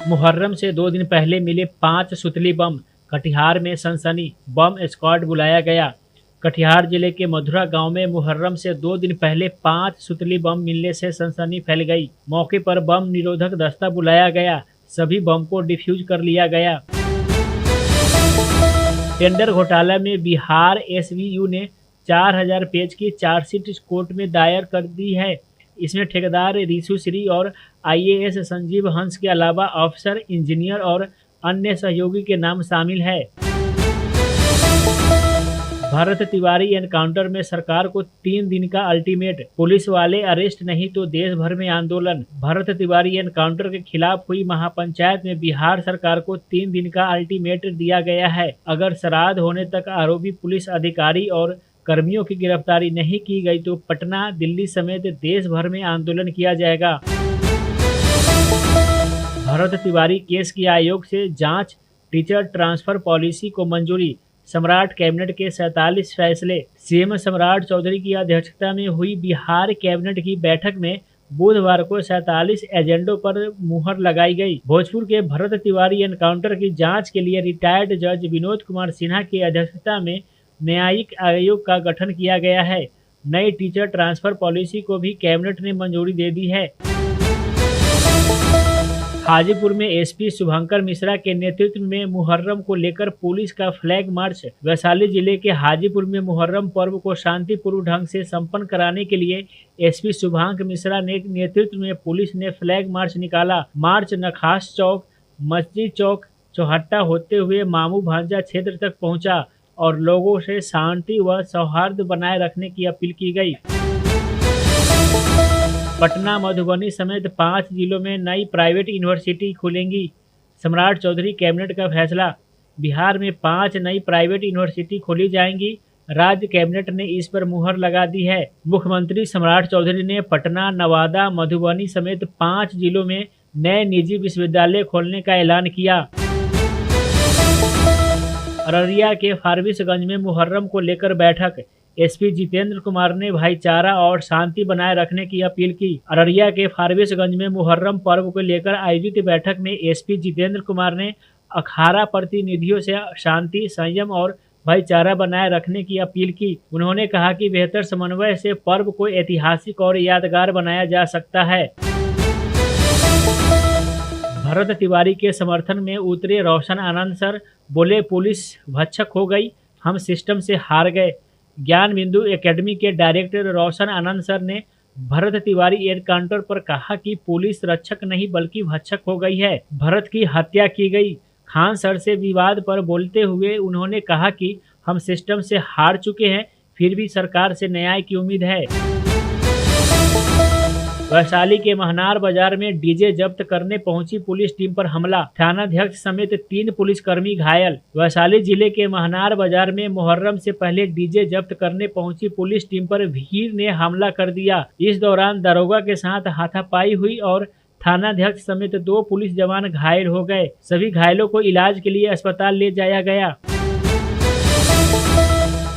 मुहर्रम से 2 दिन पहले मिले 5 सुतली बम। कटिहार में सनसनी, बम स्क्वाड बुलाया गया। कटिहार जिले के मधुरा गांव में मुहर्रम से 2 दिन पहले 5 सुतली बम मिलने से सनसनी फैल गई। मौके पर बम निरोधक दस्ता बुलाया गया। सभी बम को डिफ्यूज कर लिया गया। टेंडर घोटाला में बिहार एसवीयू ने 4000 पेज की चार्जशीट कोर्ट में दायर कर दी है। इसमें ठेकेदार रीशु श्री और आईएएस संजीव हंस के अलावा अफसर, इंजीनियर और अन्य सहयोगी के नाम शामिल है। भरत तिवारी एनकाउंटर में सरकार को 3 दिन का अल्टीमेट, पुलिस वाले अरेस्ट नहीं तो देश भर में आंदोलन। भरत तिवारी एनकाउंटर के खिलाफ हुई महापंचायत में बिहार सरकार को 3 दिन का अल्टीमेट दिया गया है। अगर श्राद्ध होने तक आरोपी पुलिस अधिकारी और कर्मियों की गिरफ्तारी नहीं की गई तो पटना, दिल्ली समेत देश भर में आंदोलन किया जाएगा। भरत तिवारी केस की आयोग से जांच, टीचर ट्रांसफर पॉलिसी को मंजूरी। सम्राट कैबिनेट के 47 फैसले। सीएम सम्राट चौधरी की अध्यक्षता में हुई बिहार कैबिनेट की बैठक में बुधवार को 47 एजेंडों पर मुहर लगाई गई। भोजपुर के भरत तिवारी एनकाउंटर की जांच के लिए रिटायर्ड जज विनोद कुमार सिन्हा की अध्यक्षता में न्यायिक आयोग का गठन किया गया है। नई टीचर ट्रांसफर पॉलिसी को भी कैबिनेट ने मंजूरी दे दी है। हाजीपुर में एसपी शुभंकर मिश्रा के नेतृत्व में मुहर्रम को लेकर पुलिस का फ्लैग मार्च। वैशाली जिले के हाजीपुर में मुहर्रम पर्व को शांतिपूर्ण ढंग से संपन्न कराने के लिए एसपी शुभंकर मिश्रा ने नेतृत्व में पुलिस ने फ्लैग मार्च निकाला। मार्च नखास चौक, मस्जिद चौक, चौहट्टा होते हुए मामू भांजा क्षेत्र तक पहुंचा और लोगों से शांति व सौहार्द बनाए रखने की अपील की गई। पटना, मधुबनी समेत 5 जिलों में नई प्राइवेट यूनिवर्सिटी खुलेंगी। सम्राट चौधरी कैबिनेट का फैसला। बिहार में 5 नई प्राइवेट यूनिवर्सिटी खोली जाएंगी। राज्य कैबिनेट ने इस पर मुहर लगा दी है। मुख्यमंत्री सम्राट चौधरी ने पटना, नवादा, मधुबनी समेत 5 जिलों में नए निजी विश्वविद्यालय खोलने का ऐलान किया। अररिया के फारबिसगंज में मुहर्रम को लेकर बैठक। एसपी जितेंद्र कुमार ने भाईचारा और शांति बनाए रखने की अपील की। अररिया के फारबिसगंज में मुहर्रम पर्व को लेकर आयोजित बैठक में एसपी जितेंद्र कुमार ने अखाड़ा प्रतिनिधियों से शांति, संयम और भाईचारा बनाए रखने की अपील की। उन्होंने कहा कि बेहतर समन्वय से पर्व को ऐतिहासिक और यादगार बनाया जा सकता है। भरत तिवारी के समर्थन में उतरे रोशन आनंद सर, बोले पुलिस भक्षक हो गई, हम सिस्टम से हार गए। ज्ञान बिंदु एकेडमी के डायरेक्टर रोशन आनंद सर ने भरत तिवारी एनकाउंटर पर कहा कि पुलिस रक्षक नहीं बल्कि भक्षक हो गई है। भरत की हत्या की गई। खान सर से विवाद पर बोलते हुए उन्होंने कहा कि हम सिस्टम से हार चुके हैं, फिर भी सरकार से न्याय की उम्मीद है। वैशाली के महनार बाजार में डीजे जब्त करने पहुंची पुलिस टीम पर हमला। थानाध्यक्ष समेत 3 पुलिसकर्मी घायल। वैशाली जिले के महनार बाजार में मुहर्रम से पहले डीजे जब्त करने पहुंची पुलिस टीम पर भीड़ ने हमला कर दिया। इस दौरान दरोगा के साथ हाथापाई हुई और थानाध्यक्ष समेत 2 पुलिस जवान घायल हो गए। सभी घायलों को इलाज के लिए अस्पताल ले जाया गया।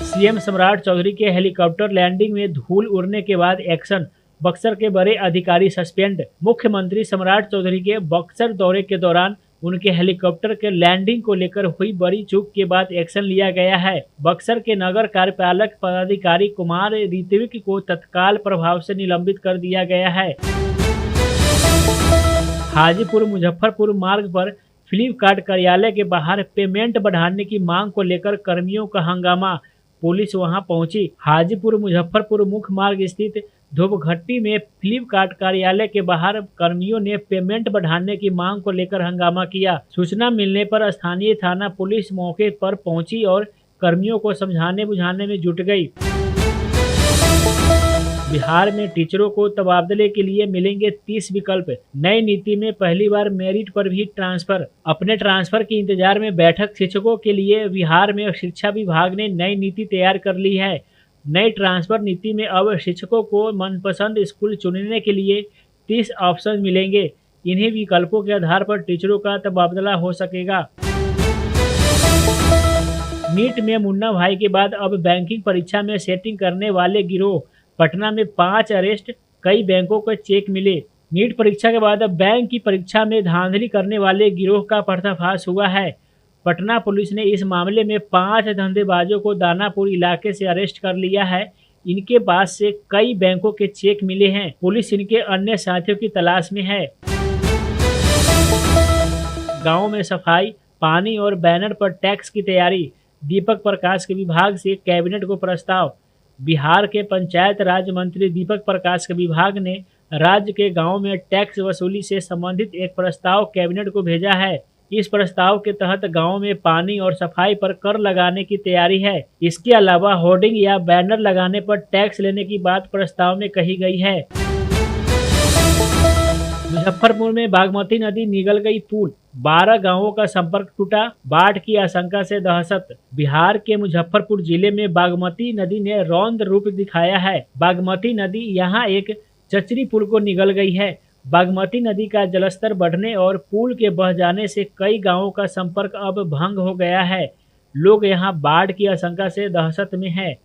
सीएम सम्राट चौधरी के हेलीकॉप्टर लैंडिंग में धूल उड़ने के बाद एक्शन। बक्सर के बड़े अधिकारी सस्पेंड। मुख्यमंत्री सम्राट चौधरी के बक्सर दौरे के दौरान उनके हेलीकॉप्टर के लैंडिंग को लेकर हुई बड़ी चूक के बाद एक्शन लिया गया है। बक्सर के नगर कार्यपालक पदाधिकारी कुमार ऋत्विक को तत्काल प्रभाव से निलंबित कर दिया गया है। हाजीपुर मुजफ्फरपुर मार्ग पर फ्लिपकार्ट कार्यालय के बाहर पेमेंट बढ़ाने की मांग को लेकर कर्मियों का हंगामा। पुलिस वहां पहुंची। हाजीपुर मुजफ्फरपुर मुख्य मार्ग स्थित धूपघट्टी में फ्लिपकार्ट कार्यालय के बाहर कर्मियों ने पेमेंट बढ़ाने की मांग को लेकर हंगामा किया। सूचना मिलने पर स्थानीय थाना पुलिस मौके पर पहुंची और कर्मियों को समझाने बुझाने में जुट गई। बिहार में टीचरों को तबादले के लिए मिलेंगे 30 विकल्प। नई नीति में पहली बार मेरिट पर भी ट्रांसफर। अपने ट्रांसफर के इंतजार में बैठक शिक्षकों के लिए बिहार में शिक्षा विभाग ने नई नीति तैयार कर ली है। नई ट्रांसफर नीति में अब शिक्षकों को मनपसंद स्कूल चुनने के लिए 30 ऑप्शन मिलेंगे। इन्हीं विकल्पों के आधार पर टीचरों का तबादला हो सकेगा। नीट में मुन्ना भाई के बाद अब बैंकिंग परीक्षा में सेटिंग करने वाले गिरोह। पटना में 5 अरेस्ट, कई बैंकों को चेक मिले। नीट परीक्षा के बाद अब बैंक की परीक्षा में धांधली करने वाले गिरोह का पर्दाफाश हुआ है। पटना पुलिस ने इस मामले में 5 धंधेबाजों को दानापुर इलाके से अरेस्ट कर लिया है। इनके पास से कई बैंकों के चेक मिले हैं। पुलिस इनके अन्य साथियों की तलाश में है। गांव में सफाई, पानी और बैनर पर टैक्स की तैयारी। दीपक प्रकाश के विभाग से कैबिनेट को प्रस्ताव। बिहार के पंचायत राज मंत्री दीपक प्रकाश के विभाग ने राज्य के गांवों में टैक्स वसूली से संबंधित एक प्रस्ताव कैबिनेट को भेजा है। इस प्रस्ताव के तहत गांवों में पानी और सफाई पर कर लगाने की तैयारी है। इसके अलावा होर्डिंग या बैनर लगाने पर टैक्स लेने की बात प्रस्ताव में कही गई है। मुजफ्फरपुर में बागमती नदी निगल गई पुल, 12 गांवों का संपर्क टूटा। बाढ़ की आशंका से दहशत। बिहार के मुजफ्फरपुर जिले में बागमती नदी ने रौद्र रूप दिखाया है। बागमती नदी यहां एक चचरी पुल को निगल गई है। बागमती नदी का जलस्तर बढ़ने और पुल के बह जाने से कई गांवों का संपर्क अब भंग हो गया है। लोग यहां बाढ़ की आशंका से दहशत में हैं।